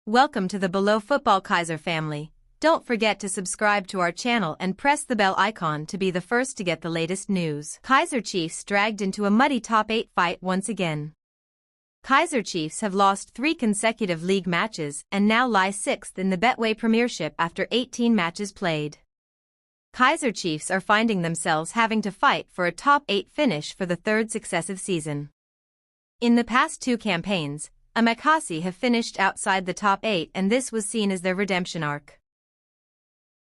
Welcome to the Below Football Kaizer family. Don't forget to subscribe to our channel and press the bell icon to be the first to get the latest news. Kaizer Chiefs dragged into a muddy top 8 fight once again. Kaizer Chiefs have lost 3 consecutive league matches and now lie 6th in the Betway Premiership after 18 matches played. Kaizer Chiefs are finding themselves having to fight for a top 8 finish for the third successive season. In the past 2 campaigns, Amakhosi have finished outside the top 8 and this was seen as their redemption arc.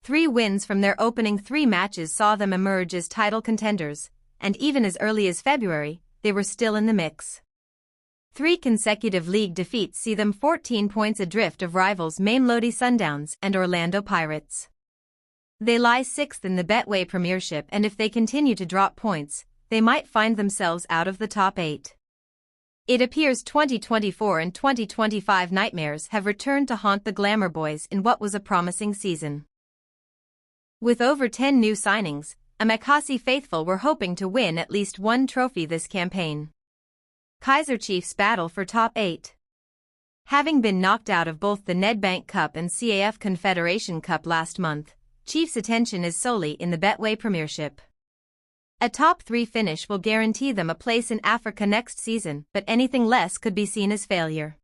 3 wins from their opening 3 matches saw them emerge as title contenders, and even as early as February, they were still in the mix. 3 consecutive league defeats see them 14 points adrift of rivals Mamelodi Sundowns and Orlando Pirates. They lie 6th in the Betway Premiership, and if they continue to drop points, they might find themselves out of the top 8. It appears 2024 and 2025 nightmares have returned to haunt the Glamour Boys in what was a promising season. With over 10 new signings, Amakhosi faithful were hoping to win at least one trophy this campaign. Kaizer Chiefs battle for top 8. Having been knocked out of both the Nedbank Cup and CAF Confederation Cup last month, Chiefs' attention is solely in the Betway Premiership. A top 3 finish will guarantee them a place in Africa next season, but anything less could be seen as failure.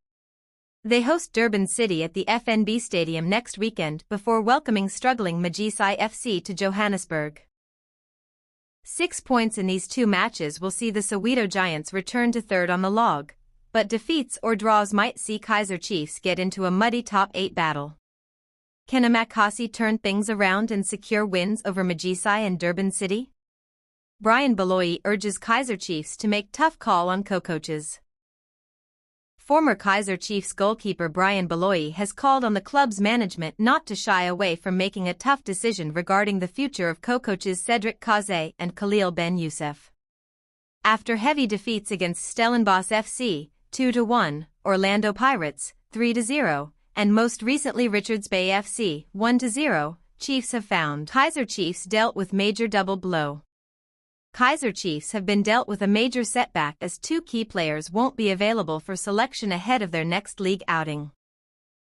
They host Durban City at the FNB Stadium next weekend before welcoming struggling Mamelodi FC to Johannesburg. 6 points in these 2 matches will see the Soweto Giants return to 3rd on the log, but defeats or draws might see Kaizer Chiefs get into a muddy top 8 battle. Can Amakhosi turn things around and secure wins over Mamelodi and Durban City? Brian Baloyi urges Kaizer Chiefs to make tough call on co-coaches. Former Kaizer Chiefs goalkeeper Brian Baloyi has called on the club's management not to shy away from making a tough decision regarding the future of co-coaches Cedric Kaizer and Khalil Ben Youssef. After heavy defeats against Stellenbosch FC, 2-1, Orlando Pirates, 3-0, and most recently Richards Bay FC, 1-0, Chiefs have found Kaizer Chiefs dealt with major double blow. Kaizer Chiefs have been dealt with a major setback as 2 key players won't be available for selection ahead of their next league outing.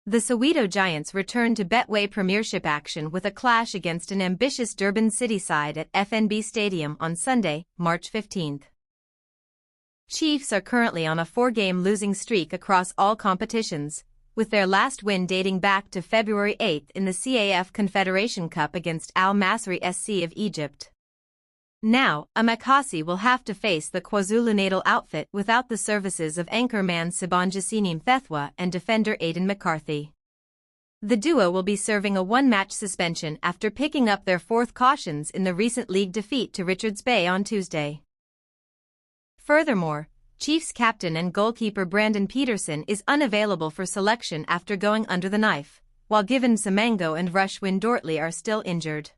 The Soweto Giants return to Betway Premiership action with a clash against an ambitious Durban City side at FNB Stadium on Sunday, March 15. Chiefs are currently on a 4-game losing streak across all competitions, with their last win dating back to February 8 in the CAF Confederation Cup against Al Masry SC of Egypt. Now, Amakhosi will have to face the KwaZulu-Natal outfit without the services of anchorman Sibongiseni Mthethwa and defender Aidan McCarthy. The duo will be serving a 1-match suspension after picking up their 4th cautions in the recent league defeat to Richards Bay on Tuesday. Furthermore, Chiefs captain and goalkeeper Brandon Peterson is unavailable for selection after going under the knife, while Given Semengo and Rushwin Dortley are still injured.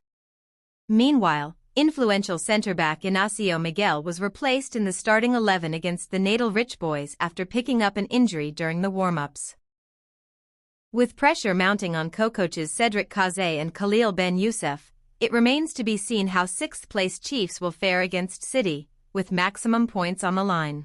Meanwhile, influential centre-back Inacio Miguel was replaced in the starting 11 against the Natal Rich Boys after picking up an injury during the warm-ups. With pressure mounting on co-coaches Cedric Kaizer and Khalil Ben Youssef, it remains to be seen how 6th-place Chiefs will fare against City, with maximum points on the line.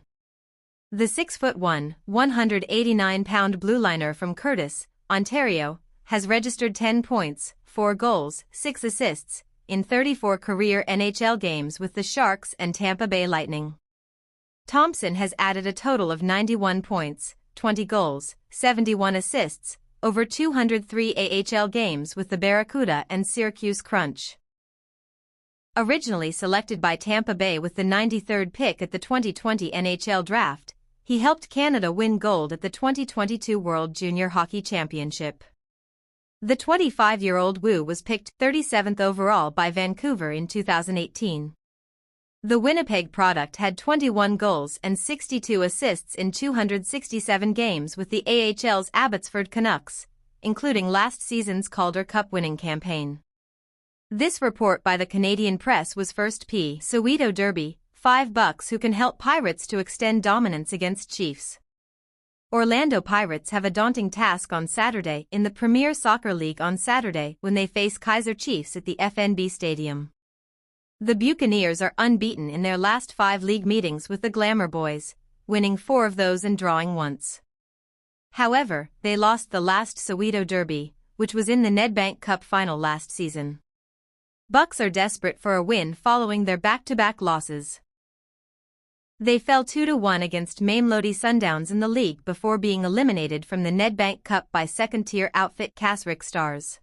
The 6'1", 189-pound blueliner from Curtis, Ontario, has registered 10 points, 4 goals, 6 assists, in 34 career NHL games with the Sharks and Tampa Bay Lightning. Thompson has added a total of 91 points, 20 goals, 71 assists, over 203 AHL games with the Barracuda and Syracuse Crunch. Originally selected by Tampa Bay with the 93rd pick at the 2020 NHL Draft, he helped Canada win gold at the 2022 World Junior Hockey Championship. The 25-year-old Wu was picked 37th overall by Vancouver in 2018. The Winnipeg product had 21 goals and 62 assists in 267 games with the AHL's Abbotsford Canucks, including last season's Calder Cup winning campaign. This report by the Canadian press was first P. Soweto Derby, $5 who can help Pirates to extend dominance against Chiefs. Orlando Pirates have a daunting task on Saturday in the Premier Soccer League on Saturday when they face Kaizer Chiefs at the FNB Stadium. The Buccaneers are unbeaten in their last 5 league meetings with the Glamour Boys, winning 4 of those and drawing once. However, they lost the last Soweto Derby, which was in the Nedbank Cup final last season. Bucks are desperate for a win following their back-to-back losses. They fell 2-1 against Mamelodi Sundowns in the league before being eliminated from the Nedbank Cup by second-tier outfit Kaizer Stars.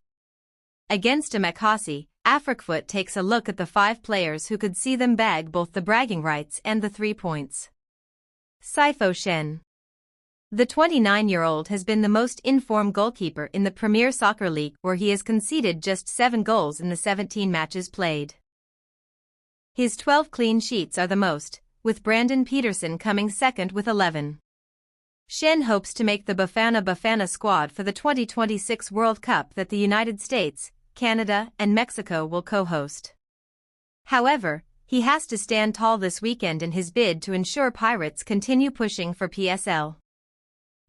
Against Amakhosi, Africafoot takes a look at the 5 players who could see them bag both the bragging rights and the 3 points. Saifo Shen. The 29-year-old has been the most informed goalkeeper in the Premier Soccer League, where he has conceded just 7 goals in the 17 matches played. His 12 clean sheets are the most, with Brandon Peterson coming second with 11. Shen hopes to make the Bafana squad for the 2026 World Cup that the United States, Canada, and Mexico will co-host. However, he has to stand tall this weekend in his bid to ensure Pirates continue pushing for PSL.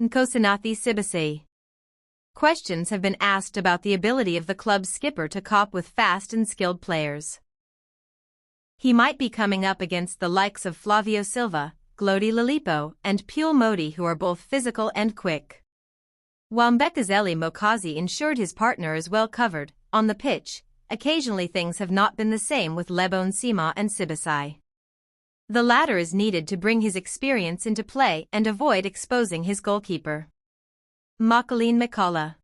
Nkosinathi Sibase. Questions have been asked about the ability of the club's skipper to cope with fast and skilled players. He might be coming up against the likes of Flavio Silva, Glody Lilipo, and Pule Modi, who are both physical and quick. While Mbekazeli Mokazi ensured his partner is well covered, on the pitch, occasionally things have not been the same with Lebon Sima and Sibasai. The latter is needed to bring his experience into play and avoid exposing his goalkeeper. Makaline Makala.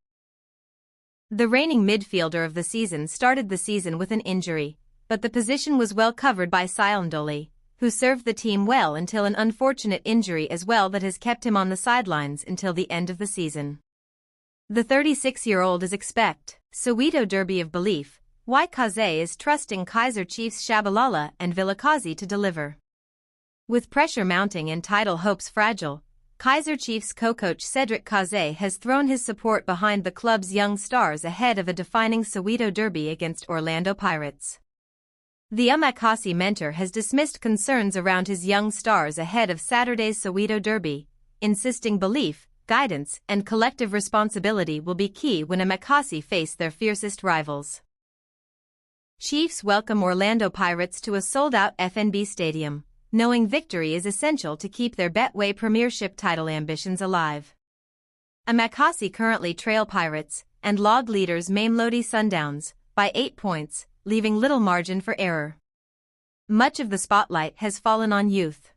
The reigning midfielder of the season started the season with an injury, but the position was well covered by Silandoli, who served the team well until an unfortunate injury as well that has kept him on the sidelines until the end of the season. The 36-year-old is Soweto Derby of belief, why Kaze is trusting Kaizer Chiefs Shabalala and Vilakazi to deliver. With pressure mounting and title hopes fragile, Kaizer Chiefs co-coach Cedric Kaze has thrown his support behind the club's young stars ahead of a defining Soweto Derby against Orlando Pirates. The Amakhosi mentor has dismissed concerns around his young stars ahead of Saturday's Soweto Derby, insisting belief, guidance, and collective responsibility will be key when Amakhosi face their fiercest rivals. Chiefs welcome Orlando Pirates to a sold-out FNB stadium, knowing victory is essential to keep their Betway Premiership title ambitions alive. Amakhosi currently trail Pirates and log leaders Mamelodi Sundowns by 8 points, leaving little margin for error. Much of the spotlight has fallen on youth.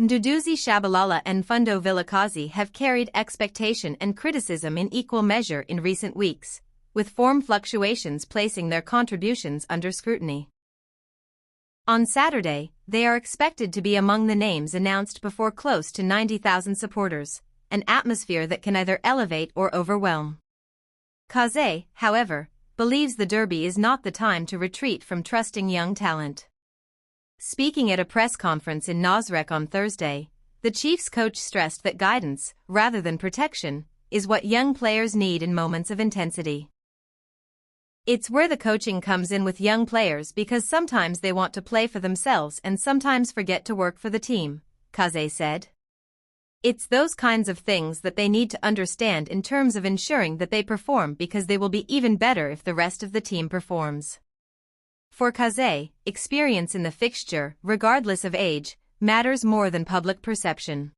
Mduduzi Shabalala and Fundo Vilakazi have carried expectation and criticism in equal measure in recent weeks, with form fluctuations placing their contributions under scrutiny. On Saturday, they are expected to be among the names announced before close to 90,000 supporters, an atmosphere that can either elevate or overwhelm. Kaze, however, believes the derby is not the time to retreat from trusting young talent. Speaking at a press conference in Nasrec on Thursday, the Chiefs coach stressed that guidance, rather than protection, is what young players need in moments of intensity. It's where the coaching comes in with young players because sometimes they want to play for themselves and sometimes forget to work for the team, Kaze said. It's those kinds of things that they need to understand in terms of ensuring that they perform because they will be even better if the rest of the team performs. For Kaze, experience in the fixture, regardless of age, matters more than public perception.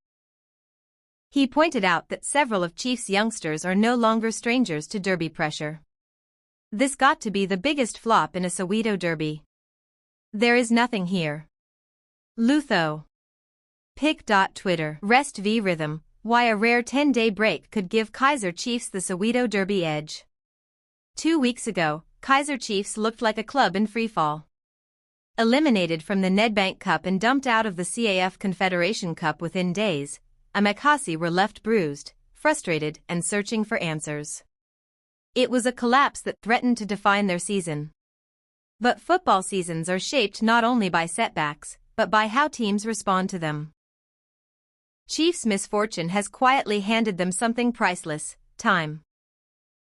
He pointed out that several of Chiefs' youngsters are no longer strangers to derby pressure. This got to be the biggest flop in a Soweto derby. There is nothing here. Lutho. Pic.Twitter. Rest v Rhythm, why a rare 10-day break could give Kaizer Chiefs the Soweto Derby edge. 2 weeks ago, Kaizer Chiefs looked like a club in freefall. Eliminated from the Nedbank Cup and dumped out of the CAF Confederation Cup within days, Amakhosi were left bruised, frustrated, and searching for answers. It was a collapse that threatened to define their season. But football seasons are shaped not only by setbacks, but by how teams respond to them. Chiefs' misfortune has quietly handed them something priceless, time.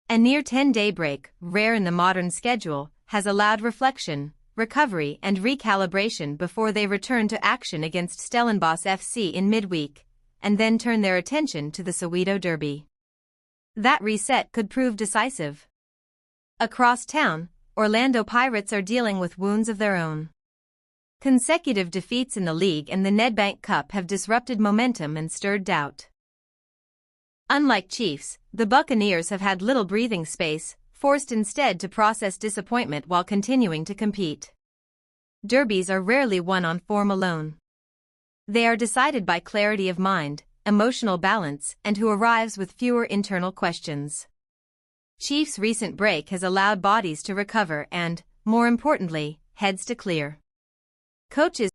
A near 10-day break, rare in the modern schedule, has allowed reflection, recovery and recalibration before they return to action against Stellenbosch FC in midweek, and then turn their attention to the Soweto Derby. That reset could prove decisive. Across town, Orlando Pirates are dealing with wounds of their own. Consecutive defeats in the league and the Nedbank Cup have disrupted momentum and stirred doubt. Unlike Chiefs, the Buccaneers have had little breathing space, forced instead to process disappointment while continuing to compete. Derbies are rarely won on form alone. They are decided by clarity of mind, emotional balance, and who arrives with fewer internal questions. Chiefs' recent break has allowed bodies to recover and, more importantly, heads to clear. Coaches